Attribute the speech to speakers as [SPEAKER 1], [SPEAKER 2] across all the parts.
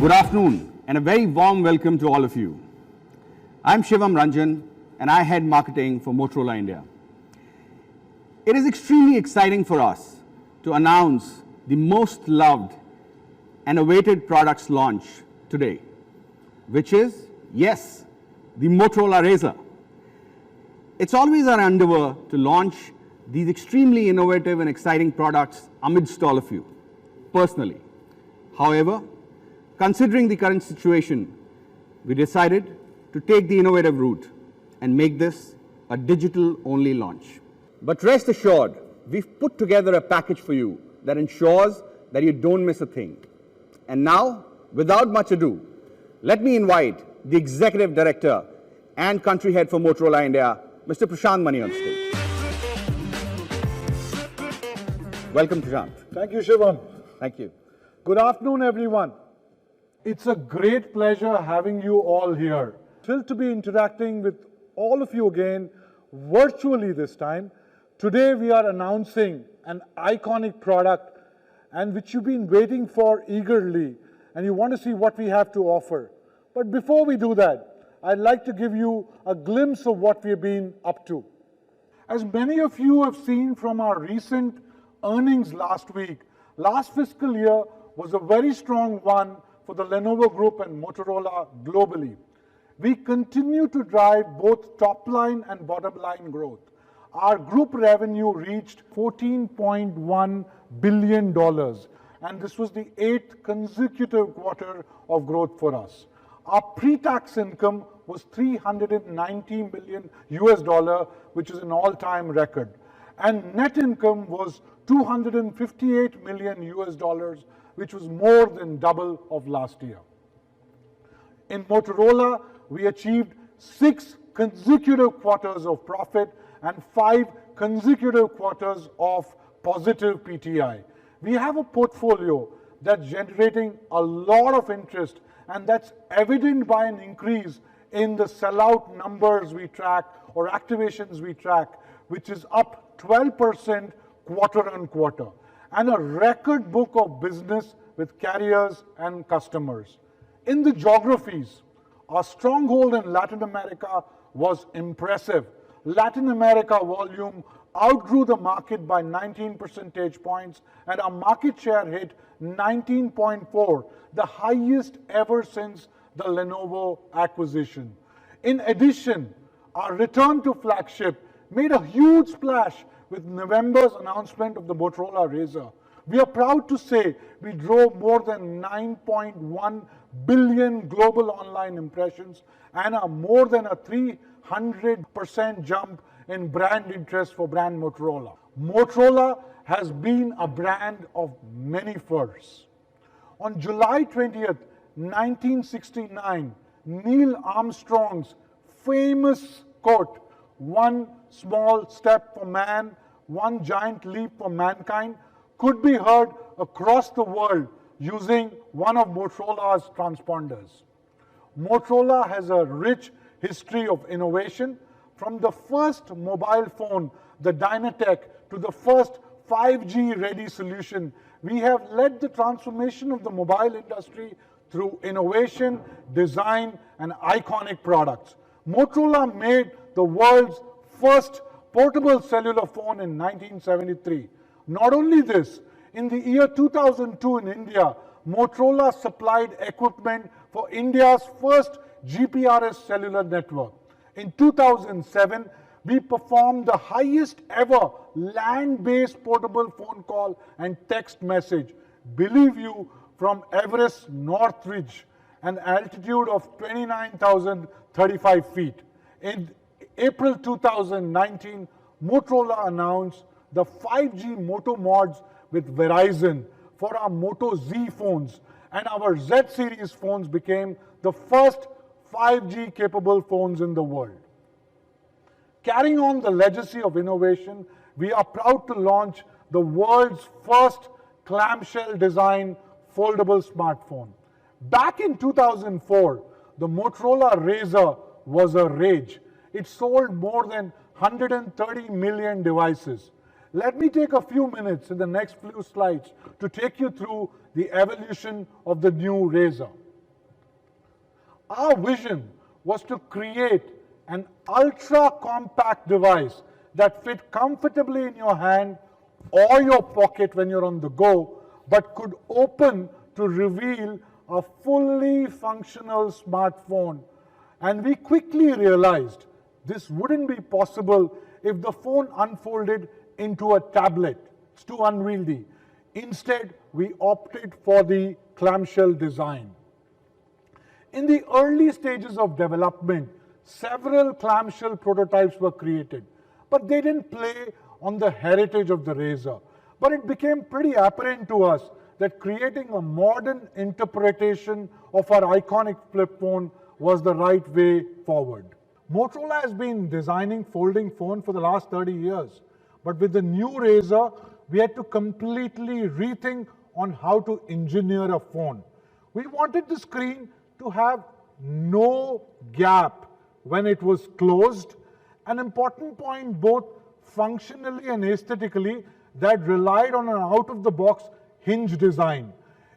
[SPEAKER 1] Good afternoon and a very warm welcome to all of you. I'm Shivam Ranjan and I head marketing for Motorola India. It is extremely exciting for us to announce the most loved and awaited products launch today, which is, yes, the Motorola Razr. It's always our endeavor to launch these extremely innovative and exciting products amidst all of you, personally. However, considering the current situation, we decided to take the innovative route and make this a digital-only launch. But rest assured, we've put together a package for you that ensures that you don't miss a thing. And now, without much ado, let me invite the Executive Director and Country Head for Motorola India, Mr. Prashant Mani on stage. Welcome, Prashant.
[SPEAKER 2] Thank you, Shivam.
[SPEAKER 1] Thank you.
[SPEAKER 2] Good afternoon, everyone. It's a great pleasure having you all here. Thrilled to be interacting with all of you again, virtually this time. Today we are announcing an iconic product and which you've been waiting for eagerly, and you want to see what we have to offer. But before we do that, I'd like to give you a glimpse of what we've been up to. As many of you have seen from our recent earnings last week, last fiscal year was a very strong one for the Lenovo Group and Motorola globally. We continue to drive both top line and bottom line growth. Our group revenue reached $14.1 billion, and this was the 8th consecutive quarter of growth for us. Our pre-tax income was $390 million US, which is an all-time record. And net income was $258 million US, which was more than double of last year. In Motorola, we achieved 6 consecutive quarters of profit and 5 consecutive quarters of positive PTI. We have a portfolio that's generating a lot of interest, and that's evident by an increase in the sellout numbers we track or activations we track, which is up 12% quarter on quarter, and a record book of business with carriers and customers. In the geographies, our stronghold in Latin America was impressive. Latin America volume outgrew the market by 19 percentage points, and our market share hit 19.4, the highest ever since the Lenovo acquisition. In addition, our return to flagship made a huge splash with November's announcement of the Moto Razr. We are proud to say we drove more than 9.1 billion global online impressions and a more than a 300% jump in brand interest for brand Motorola. Motorola has been a brand of many firsts. On July 20th, 1969, Neil Armstrong's famous quote, "One small step for man, one giant leap for mankind," could be heard across the world using one of Motorola's transponders. Motorola has a rich history of innovation, from the first mobile phone, the Dynatec, to the first 5G-ready solution. We have led the transformation of the mobile industry through innovation, design, and iconic products. Motorola made the world's first portable cellular phone in 1973. Not only this, in the year 2002 in India, Motorola supplied equipment for India's first GPRS cellular network. In 2007, we performed the highest ever land-based portable phone call and text message, believe you, from Everest North Ridge, an altitude of 29,035 feet. In April 2019, Motorola announced the 5G Moto mods with Verizon for our Moto Z phones, and our Z series phones became the first 5G capable phones in the world. Carrying on the legacy of innovation, we are proud to launch the world's first clamshell design foldable smartphone. Back in 2004, the Motorola Razr was a rage. It sold more than 130 million devices. Let me take a few minutes in the next few slides to take you through the evolution of the new Razr. Our vision was to create an ultra-compact device that fit comfortably in your hand or your pocket when you're on the go, but could open to reveal a fully functional smartphone. And we quickly realized this wouldn't be possible if the phone unfolded into a tablet. It's too unwieldy. Instead, we opted for the clamshell design. In the early stages of development, several clamshell prototypes were created, but they didn't play on the heritage of the Razr. But it became pretty apparent to us that creating a modern interpretation of our iconic flip phone was the right way forward. Motorola has been designing folding phones for the last 30 years, but with the new Razr, we had to completely rethink on how to engineer a phone. We wanted the screen to have no gap when it was closed, an important point both functionally and aesthetically that relied on an out-of-the-box hinge design.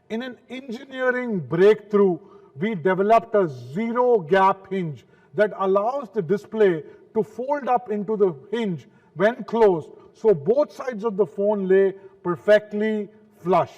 [SPEAKER 2] In an engineering breakthrough, we developed a zero-gap hinge that allows the display to fold up into the hinge when closed, so both sides of the phone lay perfectly flush.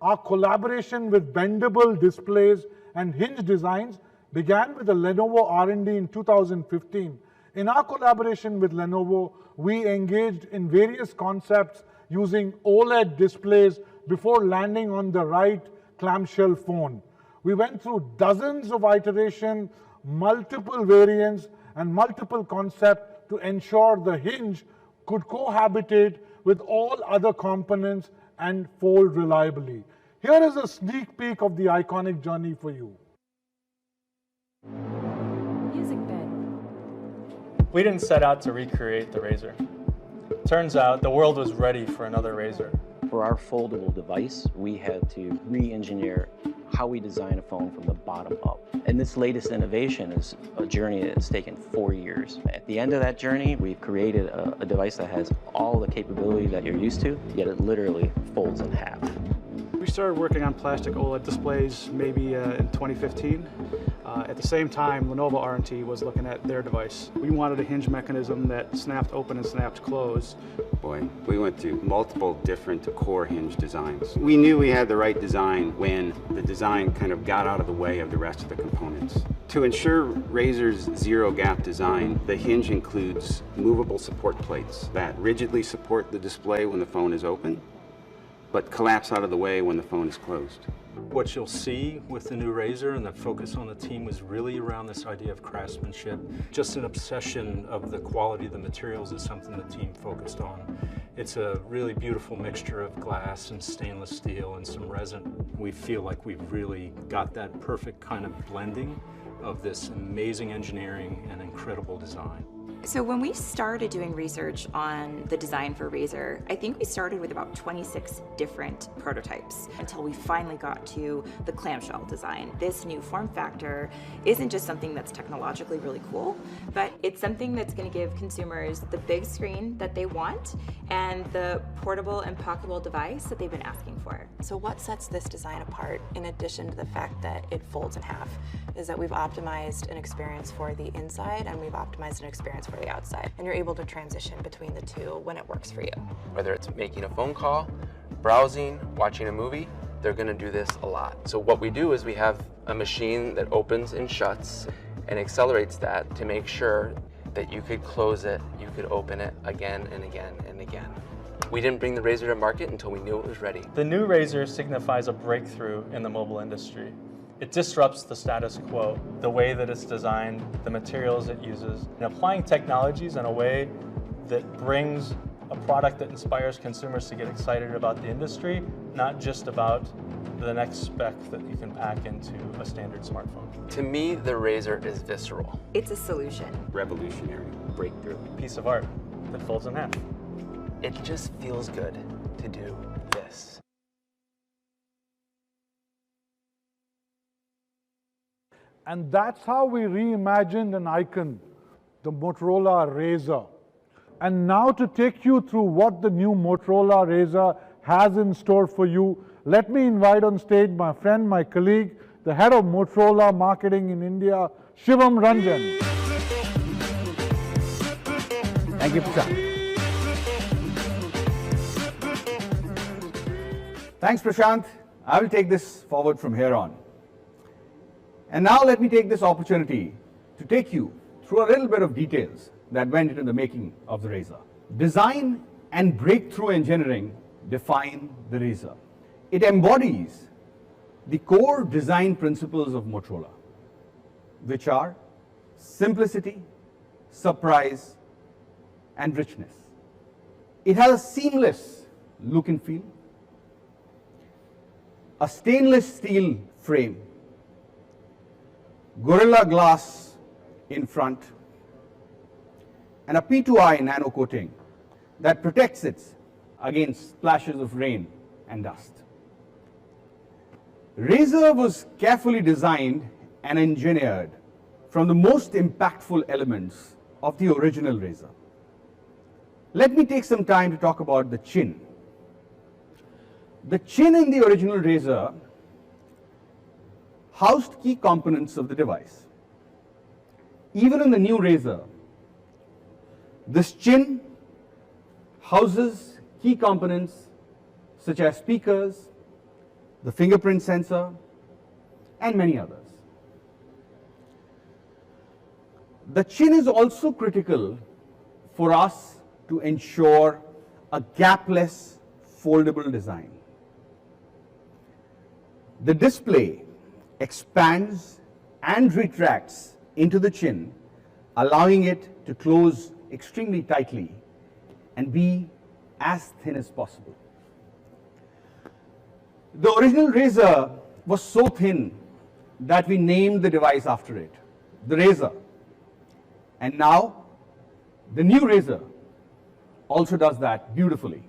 [SPEAKER 2] Our collaboration with bendable displays and hinge designs began with the Lenovo R&D in 2015. In our collaboration with Lenovo, we engaged in various concepts using OLED displays before landing on the right clamshell phone. We went through dozens of iterations, multiple variants, and multiple concepts to ensure the hinge could cohabitate with all other components and fold reliably. Here is a sneak peek of the iconic journey for you.
[SPEAKER 3] Music bed.
[SPEAKER 4] We didn't set out to recreate the Razr. Turns out the world was ready for another Razr.
[SPEAKER 5] For our foldable device, we had to re-engineer how we design a phone from the bottom up. And this latest innovation is a journey that's taken 4 years. At the end of that journey, we've created a device that has all the capability that you're used to, yet it literally folds in half.
[SPEAKER 6] We started working on plastic OLED displays maybe in 2015. At the same time, Lenovo R&D was looking at their device. We wanted a hinge mechanism that snapped open and snapped closed.
[SPEAKER 7] Boy, we went through multiple different core hinge designs. We knew we had the right design when the design kind of got out of the way of the rest of the components. To ensure Razr's zero-gap design, the hinge includes movable support plates that rigidly support the display when the phone is open, but collapse out of the way when the phone is closed.
[SPEAKER 4] What you'll see with the new Razr and the focus on the team was really around this idea of craftsmanship. Just an obsession of the quality of the materials is something the team focused on. It's a really beautiful mixture of glass and stainless steel and some resin. We feel like we've really got that perfect kind of blending of this amazing engineering and incredible design.
[SPEAKER 3] So when we started doing research on the design for Razr, I think we started with about 26 different prototypes until we finally got to the clamshell design. This new form factor isn't just something that's technologically really cool, but it's something that's going to give consumers the big screen that they want and the portable and pocketable device that they've been asking for.
[SPEAKER 8] So what sets this design apart, in addition to the fact that it folds in half, is that we've optimized an experience for the inside and we've optimized an experience for the outside. And you're able to transition between the two when it works for you.
[SPEAKER 9] Whether it's making a phone call, browsing, watching a movie, they're going to do this a lot. So what we do is we have a machine that opens and shuts and accelerates that to make sure that you could close it, you could open it again and again and again. We didn't bring the Razr to market until we knew it was ready.
[SPEAKER 4] The new Razr signifies a breakthrough in the mobile industry. It disrupts the status quo, the way that it's designed, the materials it uses, and applying technologies in a way that brings a product that inspires consumers to get excited about the industry, not just about the next spec that you can pack into a standard smartphone.
[SPEAKER 9] To me, the Razr is visceral.
[SPEAKER 3] It's a solution.
[SPEAKER 7] Revolutionary.
[SPEAKER 5] Breakthrough.
[SPEAKER 4] Piece of art that folds in half.
[SPEAKER 9] It just feels good to do this.
[SPEAKER 2] And that's how we reimagined an icon, the Motorola Razr. And now to take you through what the new Motorola Razr has in store for you, let me invite on stage my friend, my colleague, the head of Motorola marketing in India, Shivam Ranjan.
[SPEAKER 1] Thank you, Prashant. Thanks, Prashant. I will take this forward from here on. And now let me take this opportunity to take you through a little bit of details that went into the making of the Razr. Design and breakthrough engineering define the Razr. It embodies the core design principles of Motorola, which are simplicity, surprise, and richness. It has a seamless look and feel, a stainless steel frame, Gorilla Glass in front, and a P2I nano coating that protects it against splashes of rain and dust. Razr was carefully designed and engineered from the most impactful elements of the original Razr. Let me take some time to talk about the chin. The chin in the original Razr housed key components of the device. Even in the new Razr, this chin houses key components such as speakers, the fingerprint sensor, and many others. The chin is also critical for us to ensure a gapless, foldable design. The display expands and retracts into the chin, allowing it to close extremely tightly and be as thin as possible. The original Razr was so thin that we named the device after it, the Razr. And now, the new Razr also does that beautifully.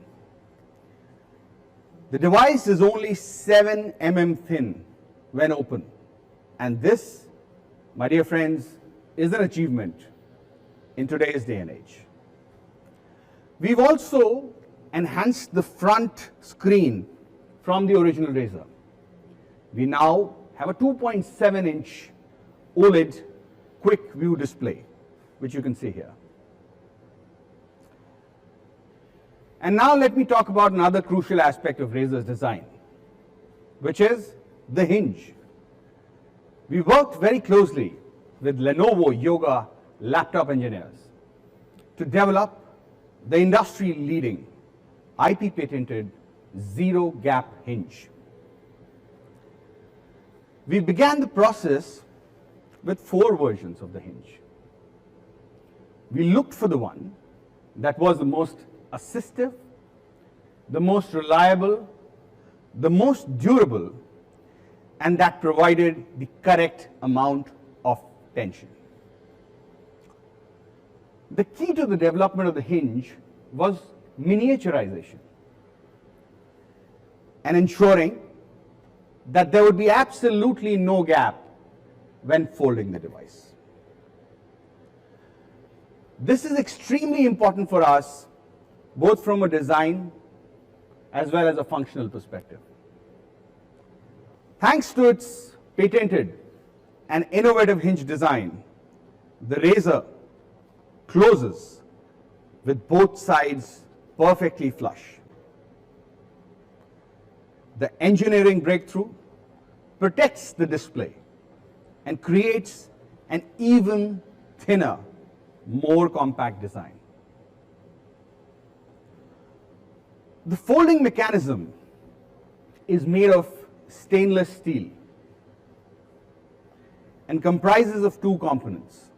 [SPEAKER 1] The device is only 7 mm thin when open, and this, my dear friends, is an achievement in today's day and age. We've also enhanced the front screen from the original Razr. We now have a 2.7-inch OLED quick view display, which you can see here. And now let me talk about another crucial aspect of Razr's design, which is the hinge. We worked very closely with Lenovo Yoga laptop engineers to develop the industry-leading IP-patented zero-gap hinge. We began the process with 4 versions of the hinge. We looked for the one that was the most assistive, the most reliable, the most durable, and that provided the correct amount of tension. The key to the development of the hinge was miniaturization and ensuring that there would be absolutely no gap when folding the device. This is extremely important for us, both from a design as well as a functional perspective. Thanks to its patented and innovative hinge design, the Razr closes with both sides perfectly flush. The engineering breakthrough protects the display and creates an even thinner, more compact design. The folding mechanism is made of stainless steel and comprises of 2 components.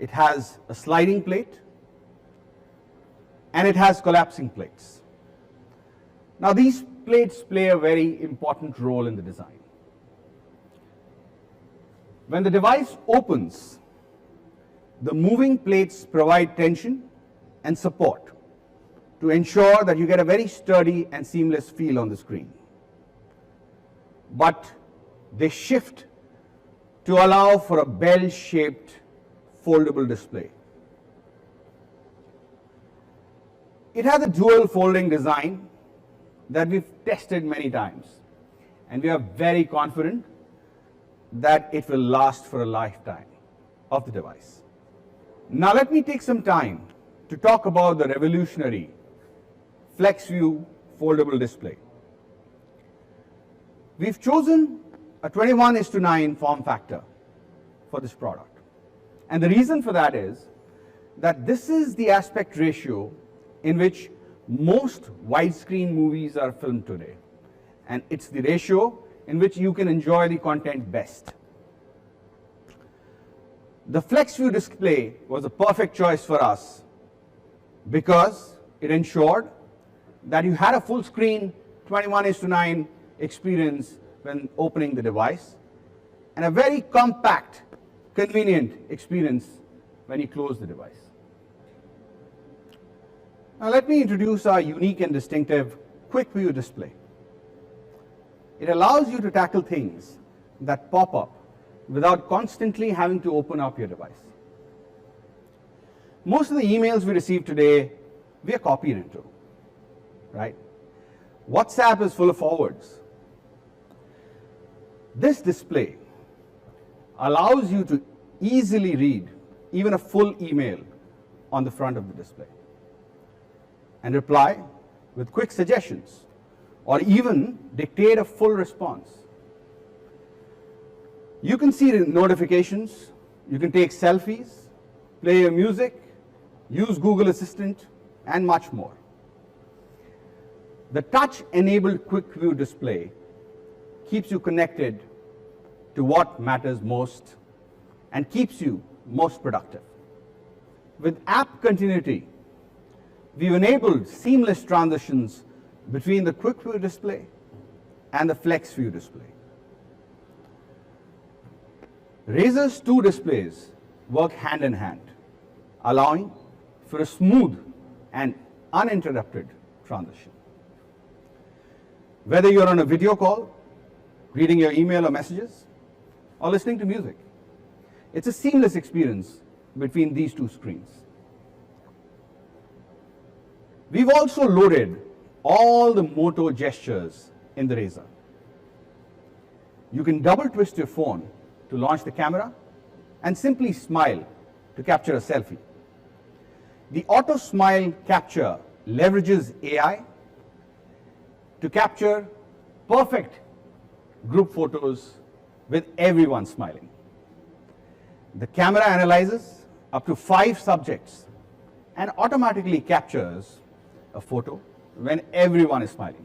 [SPEAKER 1] It has a sliding plate and it has collapsing plates. Now these plates play a very important role in the design. When the device opens, the moving plates provide tension and support to ensure that you get a very sturdy and seamless feel on the screen. But they shift to allow for a bell-shaped foldable display. It has a dual folding design that we've tested many times, and we are very confident that it will last for a lifetime of the device. Now let me take some time to talk about the revolutionary FlexView foldable display. We've chosen a 21:9 form factor for this product. And the reason for that is that this is the aspect ratio in which most widescreen movies are filmed today. And it's the ratio in which you can enjoy the content best. The FlexView display was a perfect choice for us because it ensured that you had a full screen 21:9 experience when opening the device and a very compact, convenient experience when you close the device. Now let me introduce our unique and distinctive Quick View display. It allows you to tackle things that pop up without constantly having to open up your device. Most of the emails we receive today, we are copied into, right? WhatsApp is full of forwards. This display allows you to easily read even a full email on the front of the display and reply with quick suggestions or even dictate a full response. You can see the notifications, you can take selfies, play your music, use Google Assistant, and much more. The touch-enabled Quick View display keeps you connected to what matters most and keeps you most productive. With app continuity, we've enabled seamless transitions between the Quick View display and the FlexView display. Razr's two displays work hand in hand, allowing for a smooth and uninterrupted transition. Whether you're on a video call, reading your email or messages, or listening to music, it's a seamless experience between these two screens. We've also loaded all the Moto gestures in the Razr. You can double twist your phone to launch the camera and simply smile to capture a selfie. The auto smile capture leverages AI to capture perfect group photos with everyone smiling. The camera analyzes up to 5 subjects and automatically captures a photo when everyone is smiling.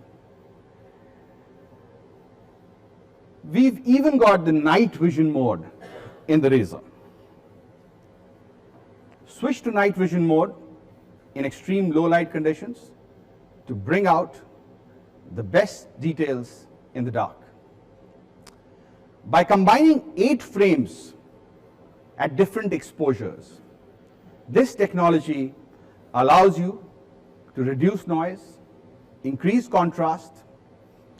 [SPEAKER 1] We've even got the night vision mode in the Razr. Switch to night vision mode in extreme low light conditions to bring out the best details in the dark. By combining 8 frames at different exposures, this technology allows you to reduce noise, increase contrast,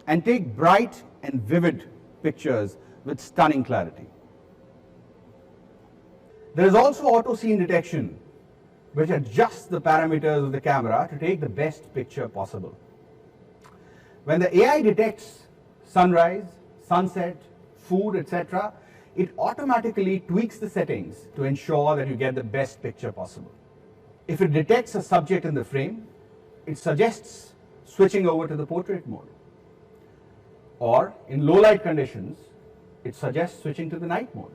[SPEAKER 1] and take bright and vivid pictures with stunning clarity. There is also auto scene detection, which adjusts the parameters of the camera to take the best picture possible. When the AI detects sunrise, sunset, food, etc., it automatically tweaks the settings to ensure that you get the best picture possible. If it detects a subject in the frame, it suggests switching over to the portrait mode. Or in low light conditions, it suggests switching to the night mode.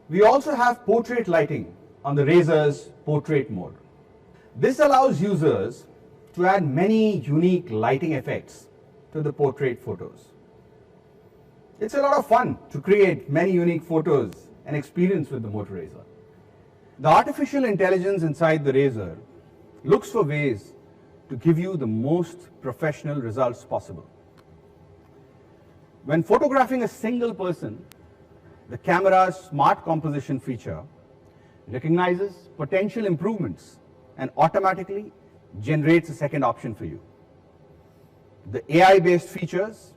[SPEAKER 1] We also have portrait lighting on the Razr's portrait mode. This allows users to add many unique lighting effects to the portrait photos. It's a lot of fun to create many unique photos and experience with the Moto Razr. The artificial intelligence inside the Razr looks for ways to give you the most professional results possible. When photographing a single person, the camera's smart composition feature recognizes potential improvements and automatically generates a second option for you. The AI-based features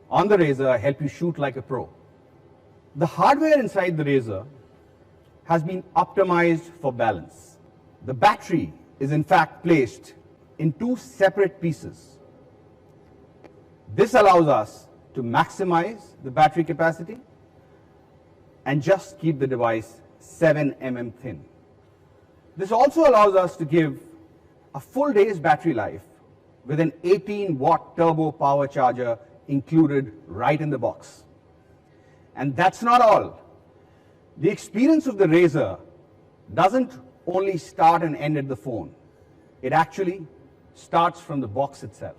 [SPEAKER 1] on the Razr help you shoot like a pro. The hardware inside the Razr has been optimized for balance. The battery is in fact placed in 2 separate pieces. This allows us to maximize the battery capacity and just keep the device 7 mm thin. This also allows us to give a full day's battery life with an 18-watt turbo power charger included right in the box. And that's not all. The experience of the Razr doesn't only start and end at the phone. It actually starts from the box itself.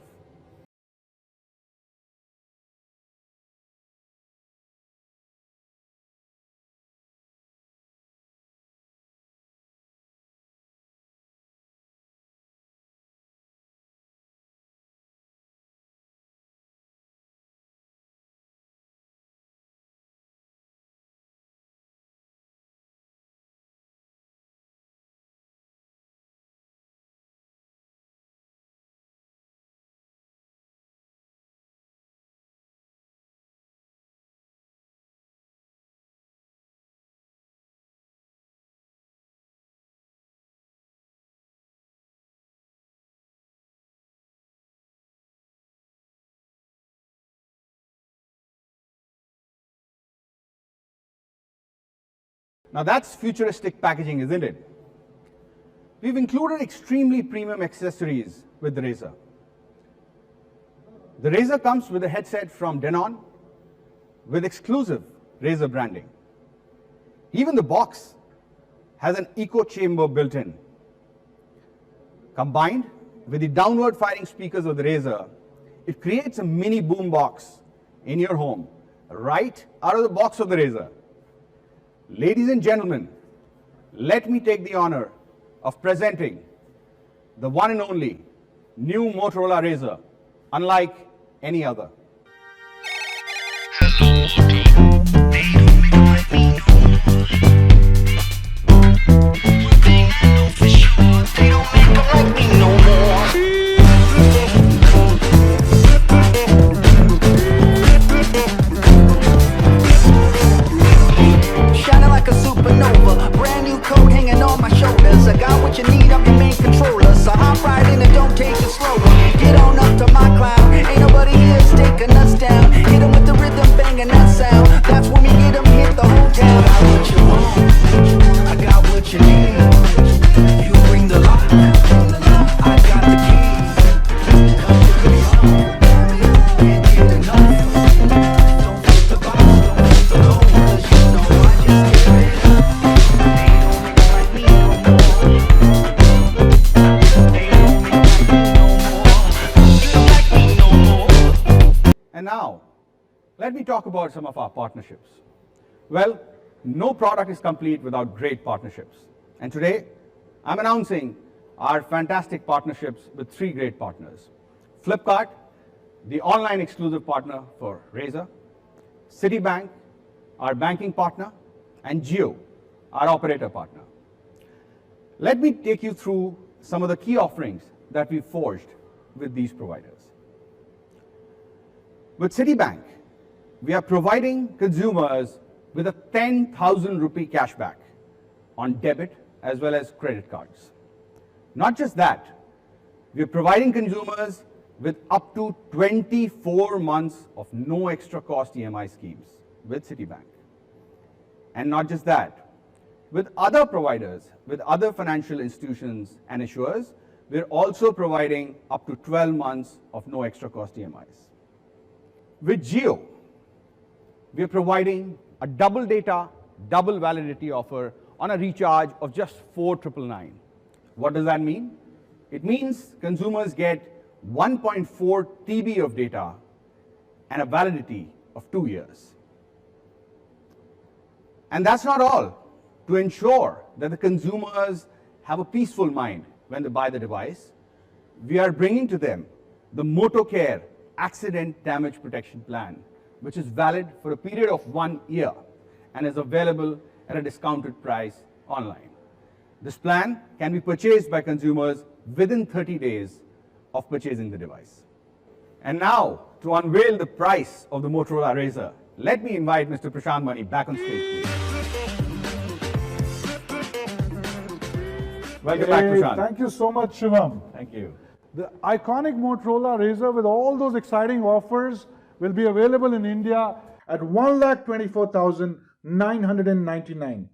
[SPEAKER 1] Now that's futuristic packaging, isn't it? We've included extremely premium accessories with the Razr. The Razr comes with a headset from Denon with exclusive Razr branding. Even the box has an echo chamber built in. Combined with the downward firing speakers of the Razr, it creates a mini boom box in your home, right out of the box of the Razr. Ladies and gentlemen, let me take the honor of presenting the one and only new Motorola Razr, unlike any other. And now, let me talk about some of our partnerships. Well, no product is complete without great partnerships. And today, I'm announcing our fantastic partnerships with 3 great partners. Flipkart, the online exclusive partner for Razr, Citibank, our banking partner, and Jio, our operator partner. Let me take you through some of the key offerings that we forged with these providers. With Citibank, we are providing consumers with a 10,000 rupee cashback on debit as well as credit cards. Not just that, we are providing consumers with up to 24 months of no extra cost EMI schemes with Citibank. And not just that, with other providers, with other financial institutions and issuers, we're also providing up to 12 months of no extra cost EMIs. With Jio, we are providing a double data, double validity offer on a recharge of just 4,999. What does that mean? It means consumers get 1.4 TB of data and a validity of 2 years. And that's not all. To ensure that the consumers have a peaceful mind when they buy the device, we are bringing to them the Moto Care Accident Damage Protection Plan, which is valid for a period of 1 year and is available at a discounted price online. This plan can be purchased by consumers within 30 days of purchasing the device. And now, to unveil the price of the Motorola Razr, let me invite Mr. Prashant Mani back on stage, please. Welcome back, Prashant.
[SPEAKER 2] Thank you so much, Shivam.
[SPEAKER 1] Thank you.
[SPEAKER 2] The iconic Motorola Razr with all those exciting offers will be available in India at 1,24,999.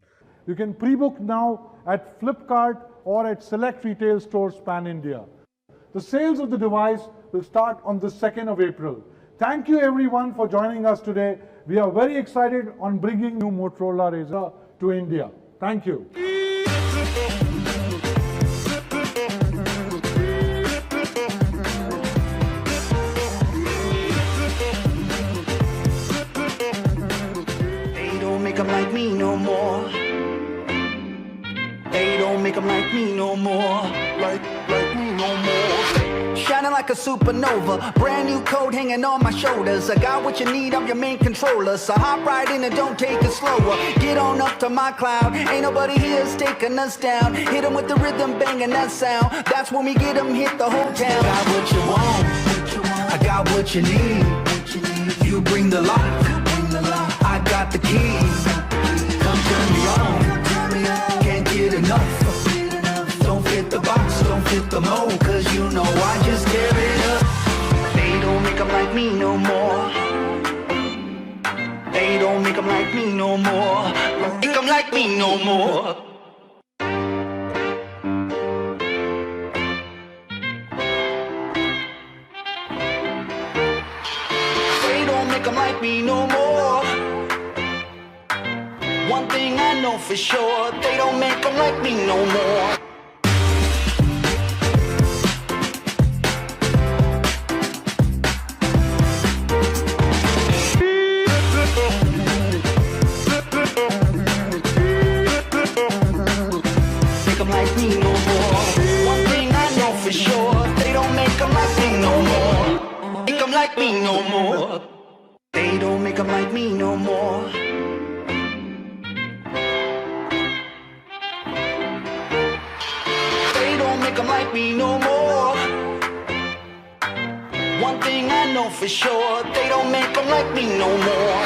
[SPEAKER 2] You can pre-book now at Flipkart or at select retail stores pan-India. The sales of the device will start on the 2nd of April. Thank you everyone for joining us today. We are very excited on bringing new Motorola Razr to India. Thank you.
[SPEAKER 10] They don't make 'em like me no more. They don't make 'em like me no more. Like me no more. Shining like a supernova, brand new code hanging on my shoulders. I got what you need, I'm your main controller. So hop right in and don't take it slower. Get on up to my cloud, ain't nobody here's taking us down. Hit 'em with the rhythm, banging that sound. That's when we get 'em, hit the whole town. Got what you want, I got what you need. You bring the light, I got the key. Come turn me on, can't get enough. Don't fit the box, don't fit the mold, cause you know I just tear it up. They don't make 'em like me no more. They don't make 'em like me no more. Make 'em like me no more. They don't make 'em like me no more. One thing I know for sure, they don't make 'em like me no more. Like me no more. One thing I know for sure, they don't make 'em like me no more. Make 'em like me no more. They don't make 'em like me no more. They don't make 'em like me no more. One thing I know for sure, they don't make 'em like me no more.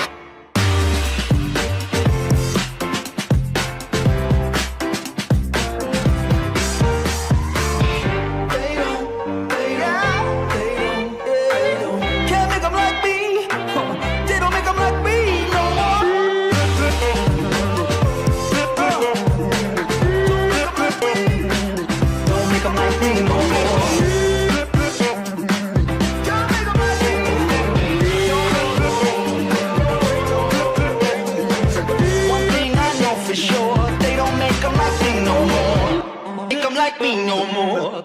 [SPEAKER 10] Like me no more.